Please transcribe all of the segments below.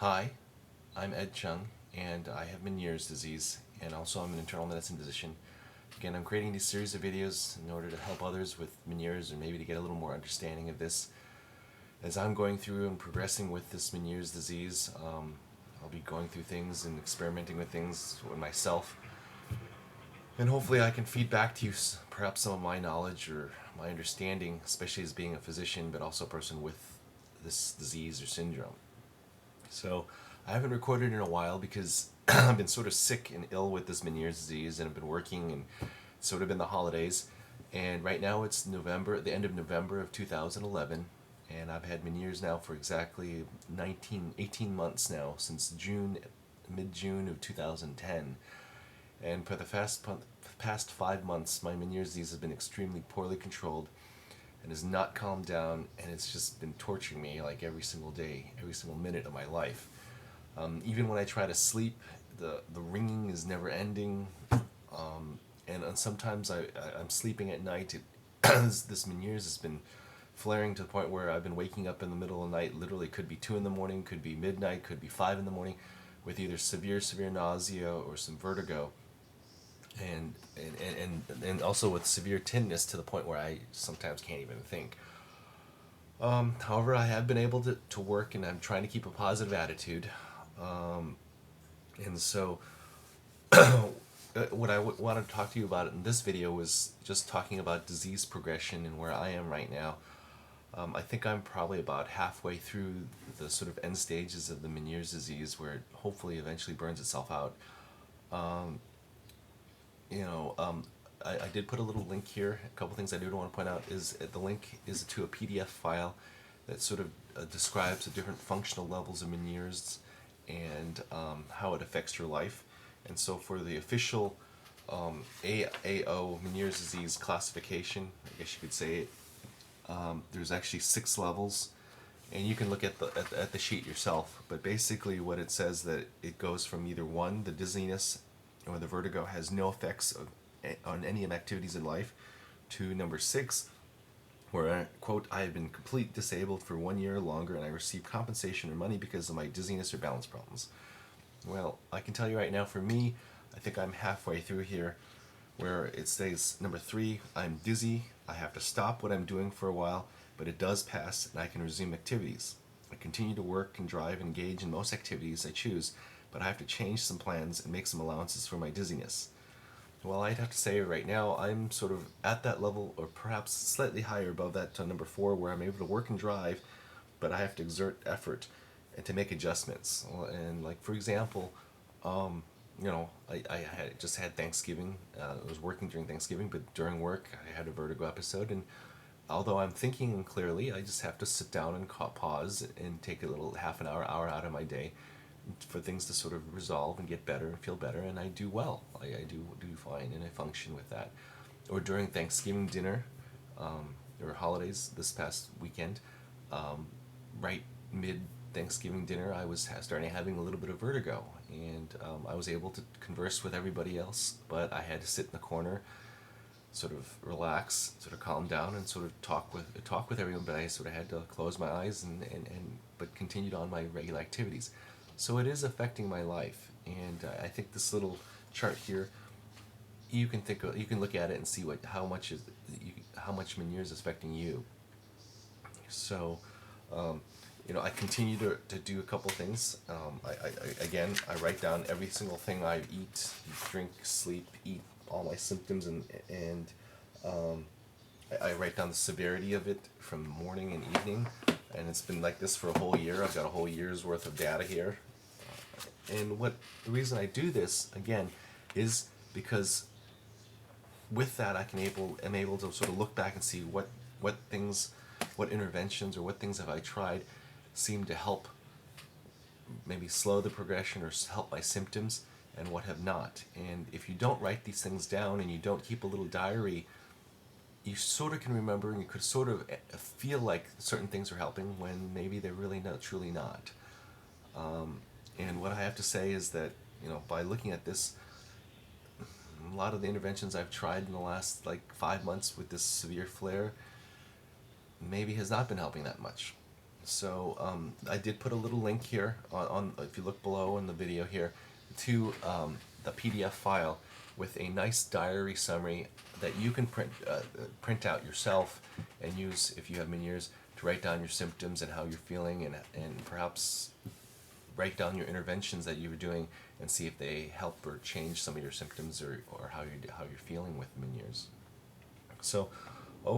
Hi, I'm Ed Chung, and I have Meniere's disease, and also I'm an internal medicine physician. Again, I'm creating these series of videos in order to help others with Meniere's, or maybe to get a little more understanding of this. As I'm going through and progressing with this Meniere's disease, I'll be going through things and experimenting with things with myself, and hopefully I can feed back to you perhaps some of my knowledge or my understanding, especially as being a physician, but also a person with this disease or syndrome. So I haven't recorded in a while because I've been sort of sick and ill with this Meniere's disease, and I've been working, and it's sort of been the holidays. And right now it's November, the end of November of 2011, and I've had Meniere's now for exactly 18 months now, since mid-June of 2010. And for the past 5 months, my Meniere's disease has been extremely poorly controlled and has not calmed down, and it's just been torturing me like every single day, every single minute of my life. Even when I try to sleep, the ringing is never ending, and sometimes I'm sleeping at night. This Meniere's has been flaring to the point where I've been waking up in the middle of the night. Literally, could be 2 in the morning, could be midnight, could be 5 in the morning, with either severe nausea or some vertigo, and also with severe tinnitus to the point where I sometimes can't even think. However, I have been able to work, and I'm trying to keep a positive attitude. And so, what I wanted to talk to you about in this video was just talking about disease progression and where I am right now. I think I'm probably about halfway through the sort of end stages of the Meniere's disease, where it hopefully eventually burns itself out. Um, you know, I did put a little link here. A couple things I do want to point out is the link is to a PDF file that sort of describes the different functional levels of Meniere's and how it affects your life. And so for the official AAO Meniere's disease classification, I guess you could say it, there's actually 6 levels, and you can look at the sheet yourself. But basically, what it says that it goes from either 1, the dizziness or the vertigo has no effects on any of activities in life, to number 6, where, quote, I have been completely disabled for 1 year or longer, and I receive compensation or money because of my dizziness or balance problems. Well, I can tell you right now, for me, I think I'm halfway through here, where it says number 3, I'm dizzy, I have to stop what I'm doing for a while, but it does pass, and I can resume activities. I continue to work and drive and engage in most activities I choose, but I have to change some plans and make some allowances for my dizziness. Well, I'd have to say right now I'm sort of at that level, or perhaps slightly higher above that, to number 4, where I'm able to work and drive, but I have to exert effort and to make adjustments. And like, for example, I had just had Thanksgiving. I was working during Thanksgiving, but during work I had a vertigo episode, and although I'm thinking clearly, I just have to sit down and pause and take a little half an hour out of my day for things to sort of resolve and get better and feel better, and I do well. I do fine, and I function with that. Or during Thanksgiving dinner, or holidays this past weekend, right mid Thanksgiving dinner, I was starting having a little bit of vertigo, and I was able to converse with everybody else, but I had to sit in the corner, sort of relax, sort of calm down, and sort of talk with everyone. But I sort of had to close my eyes and but continued on my regular activities. So it is affecting my life, and I think this little chart here, you can look at it and see how much Meniere's is affecting you. So, I continue to do a couple things. I write down every single thing I eat, drink, sleep, eat, all my symptoms, and I write down the severity of it from morning and evening, and it's been like this for a whole year. I've got a whole year's worth of data here, and the reason I do this again is because with that I'm able to sort of look back and see what interventions or what things have I tried seem to help maybe slow the progression or help my symptoms, and what have not. And if you don't write these things down and you don't keep a little diary, you sort of can remember, and you could sort of feel like certain things are helping when maybe they're really not, truly not. And what I have to say is that, by looking at this, a lot of the interventions I've tried in the last 5 months with this severe flare maybe has not been helping that much. So I did put a little link here on if you look below in the video here to the PDF file with a nice diary summary that you can print out yourself and use if you have Meniere's to write down your symptoms and how you're feeling, and perhaps write down your interventions that you were doing and see if they help or change some of your symptoms or how you're feeling with Meniere's. So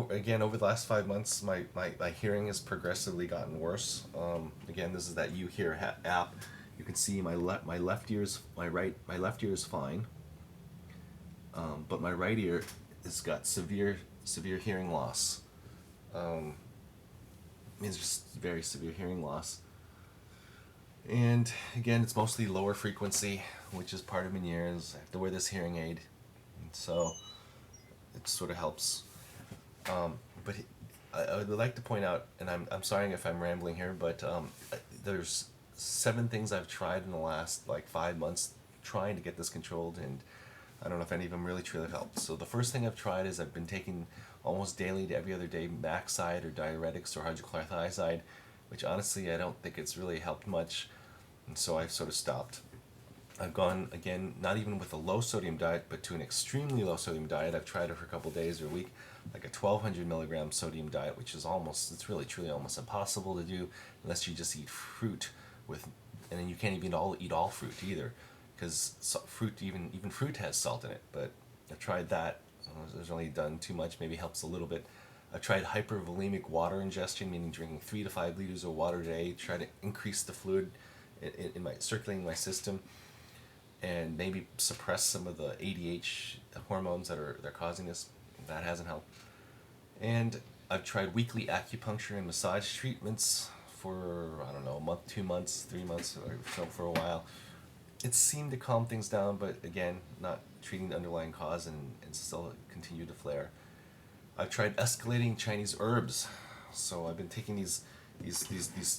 again, over the last 5 months, my hearing has progressively gotten worse. Again, this is that You Hear app. You can see my left ear is fine, but my right ear has got severe hearing loss. It's just very severe hearing loss. And again, it's mostly lower frequency, which is part of Meniere's. I have to wear this hearing aid, and so it sort of helps. But I would like to point out, and I'm sorry if I'm rambling here, but there's 7 things I've tried in the last like 5 months trying to get this controlled, and I don't know if any of them really truly helped. So the first thing I've tried is I've been taking almost daily to every other day Maxide or diuretics or hydrochlorothiazide, which honestly I don't think it's really helped much, and so I've sort of stopped. I've gone, again, not even with a low sodium diet, but to an extremely low sodium diet. I've tried it for a couple days or a week, like a 1200 milligram sodium diet, which is it's really truly almost impossible to do unless you just eat fruit and then you can't even eat all fruit either, because even fruit has salt in it. But I've tried that. It's only done too much, maybe helps a little bit. I've tried hypervolemic water ingestion, meaning drinking 3 to 5 liters of water a day, try to increase the fluid in my circulating my system, and maybe suppress some of the ADH hormones that are causing this. That hasn't helped. And I've tried weekly acupuncture and massage treatments for, I don't know, a month, 2 months, 3 months, or so for a while. It seemed to calm things down, but again, not treating the underlying cause, and still continue to flare. I've tried escalating Chinese herbs. So I've been taking these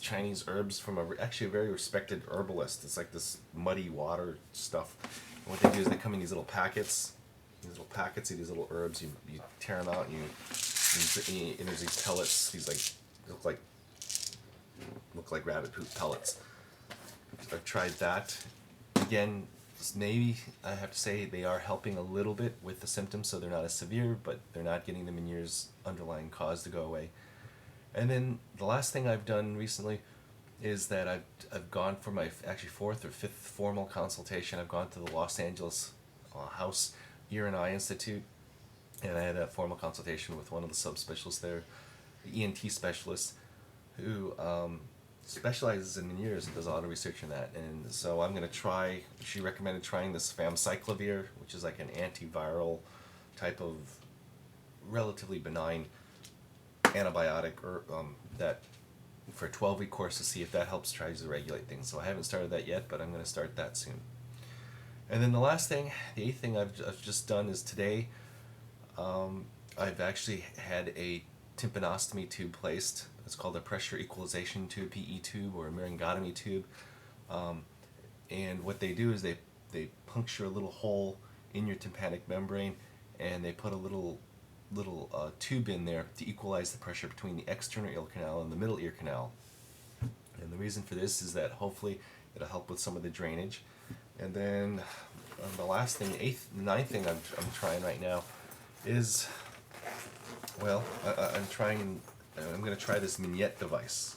Chinese herbs from actually a very respected herbalist. It's like this muddy water stuff. And what they do is they come in these little packets of these little herbs. You tear them out, and there's these pellets. These look like rabbit poop pellets. I've tried that. Again, maybe I have to say they are helping a little bit with the symptoms, so they're not as severe, but they're not getting the Meniere's underlying cause to go away. And then the last thing I've done recently is that I've gone for my actually 4th or 5th formal consultation. I've gone to the Los Angeles House Ear and Eye Institute, and I had a formal consultation with one of the subspecialists there, the ENT specialist, who specializes in Meniere's and does a lot of research in that. And so I'm going to try, she recommended trying this famciclovir, which is like an antiviral type of relatively benign antibiotic, or that for a 12-week course, to see if that helps try to regulate things. So I haven't started that yet, but I'm going to start that soon. And then the last thing, the 8th thing I've just done is today, I've actually had a tympanostomy tube placed. It's called a pressure equalization tube, PE tube, or a laryngotomy tube. And what they do is they puncture a little hole in your tympanic membrane, and they put a little tube in there to equalize the pressure between the external ear canal and the middle ear canal. And the reason for this is that hopefully it'll help with some of the drainage. And then the last thing, the 9th thing I'm trying right now is, well, I'm going to try this Mignette device.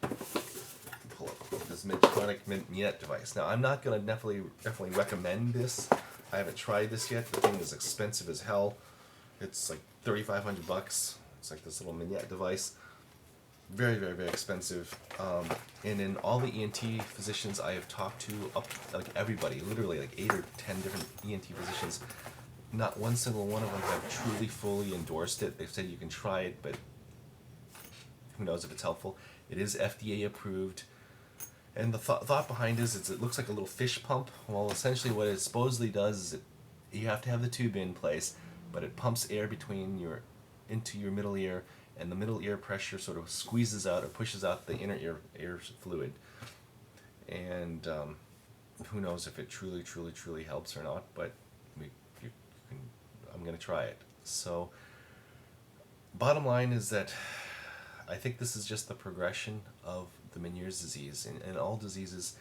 Pull up this Medtronic Mignette device. Now, I'm not going to definitely recommend this. I haven't tried this yet. The thing is expensive as hell. It's like $3,500. It's like this little Mignette device. Very, very, very expensive. And in all the ENT physicians I have talked to, like everybody, literally like 8 or 10 different ENT physicians, not one single one of them have truly, fully endorsed it. They've said you can try it, but who knows if it's helpful. It is FDA approved. And the thought behind it is it looks like a little fish pump. Well, essentially what it supposedly does is you have to have the tube in place, but it pumps air into your middle ear, and the middle ear pressure sort of squeezes out or pushes out the inner ear fluid. And who knows if it truly helps or not, but I'm going to try it. So bottom line is that I think this is just the progression of the Meniere's disease, and all diseases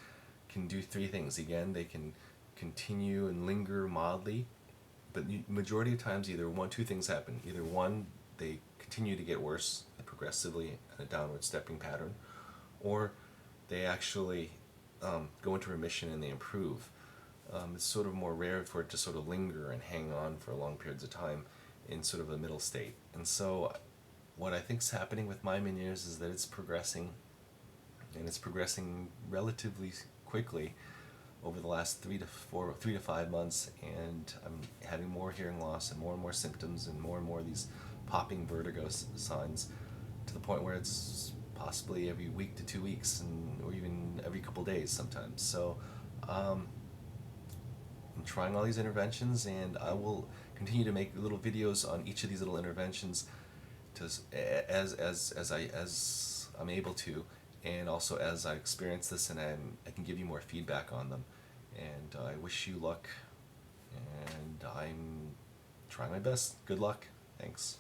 can do three things. Again, they can continue and linger mildly, but the majority of times either two things happen. Either one, they continue to get worse progressively in a downward stepping pattern, or they actually go into remission and they improve. It's sort of more rare for it to sort of linger and hang on for long periods of time in sort of a middle state. And so what I think is happening with my Meniere's is that it's progressing, and it's progressing relatively quickly over the last 3 to 5 months, and I'm having more hearing loss and more symptoms and more of these popping vertigo signs, to the point where it's possibly every week to 2 weeks, or even every couple days sometimes. So I'm trying all these interventions, and I will continue to make little videos on each of these little interventions as I'm able to, and also as I experience this, and I can give you more feedback on them. And I wish you luck, and I'm trying my best. Good luck. Thanks.